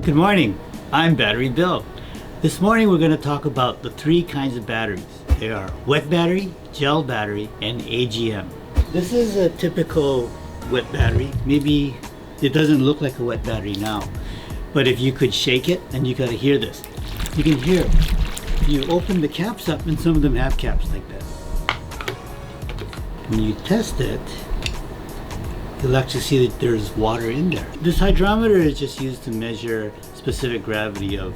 Good morning, I'm Battery Bill. This morning we're going to talk about the three kinds of batteries. They are wet battery, gel battery, and AGM. This is a typical wet battery. Maybe it doesn't look like a wet battery now, but if you could shake it, and you got to hear this. You can hear it. You open the caps up and some of them have caps like that. When you test it, you'll actually see that there's water in there. This hydrometer is just used to measure specific gravity of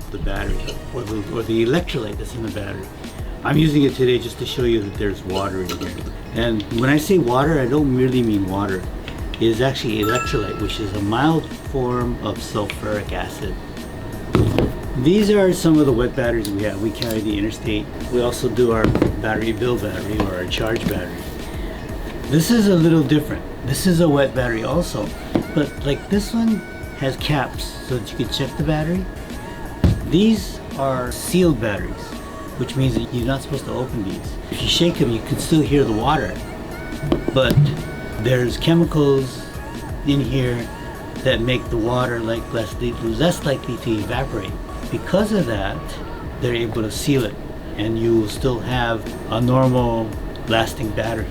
the battery or the electrolyte that's in the battery. I'm using it today just to show you that there's water in here. And when I say water, I don't really mean water. It is actually electrolyte, which is a mild form of sulfuric acid. These are some of the wet batteries we have. We carry the Interstate. We also do our Battery Bill battery or our charge battery. This is a little different. This is a wet battery also, but like this one has caps so that you can check the battery. These are sealed batteries, which means that you're not supposed to open these. If you shake them, you can still hear the water, but there's chemicals in here that make the water less likely to evaporate. Because of that, they're able to seal it, and you will still have a normal lasting battery.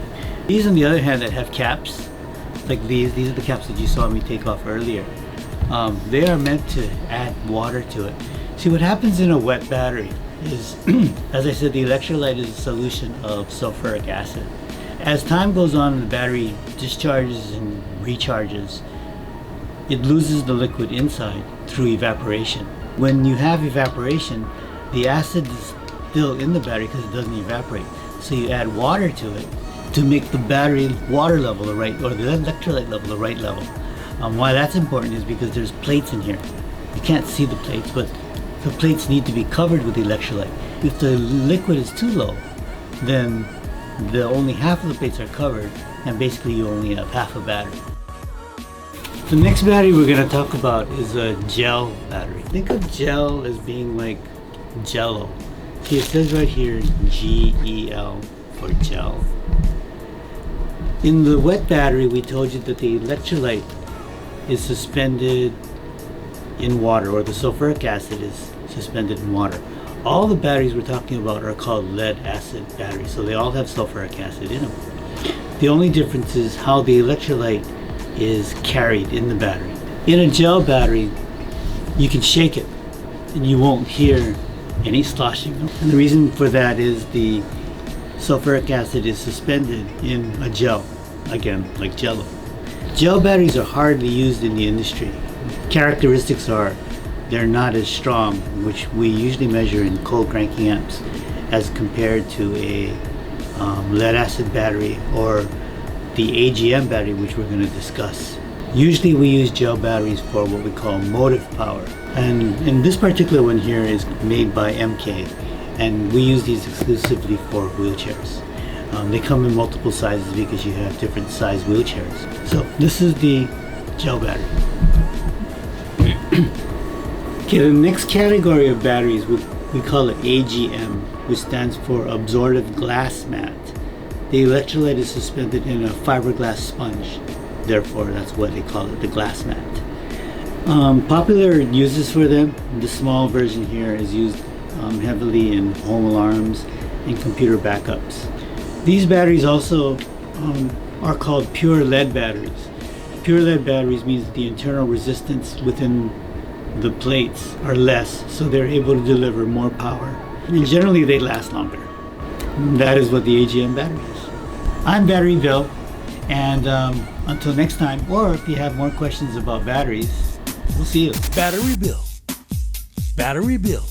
These, on the other hand, that have caps, like these are the caps that you saw me take off earlier. They are meant to add water to it. See, what happens in a wet battery is, as I said, the electrolyte is a solution of sulfuric acid. As time goes on, the battery discharges and recharges. It loses the liquid inside through evaporation. When you have evaporation, the acid is still in the battery because it doesn't evaporate. So you add water to it to make the battery water level the right, or the electrolyte level the right level. Why that's important is because there's plates in here. You can't see the plates, but the plates need to be covered with electrolyte. If the liquid is too low, then only half of the plates are covered, and basically you only have half a battery. The next battery we're going to talk about is a gel battery. Think of gel as being like Jello. See, it says right here G-E-L for gel. In the wet battery, we told you that the electrolyte is suspended in water, or the sulfuric acid is suspended in water. All the batteries we're talking about are called lead acid batteries, so they all have sulfuric acid in them. The only difference is how the electrolyte is carried in the battery. In a gel battery, you can shake it and you won't hear any sloshing. And the reason for that is the sulfuric acid is suspended in a gel, again, like Jello. Gel batteries are hardly used in the industry. Characteristics are they're not as strong, which we usually measure in cold cranking amps, as compared to a lead acid battery or the AGM battery, which we're going to discuss. Usually we use gel batteries for what we call motive power, and in this particular one here is made by MK, and we use these exclusively for wheelchairs. They come in multiple sizes because you have different size wheelchairs. So this is the gel battery. Okay, the next category of batteries, we call it AGM, which stands for absorptive glass mat. The electrolyte is suspended in a fiberglass sponge. Therefore, that's why they call it the glass mat. Popular uses for them, the small version here is used heavily in home alarms and computer backups. These batteries also are called pure lead batteries. Pure lead batteries means that the internal resistance within the plates are less, so they're able to deliver more power. And generally, they last longer. That is what the AGM battery is. I'm Battery Bill, and until next time, or if you have more questions about batteries, we'll see you. Battery Bill. Battery Bill.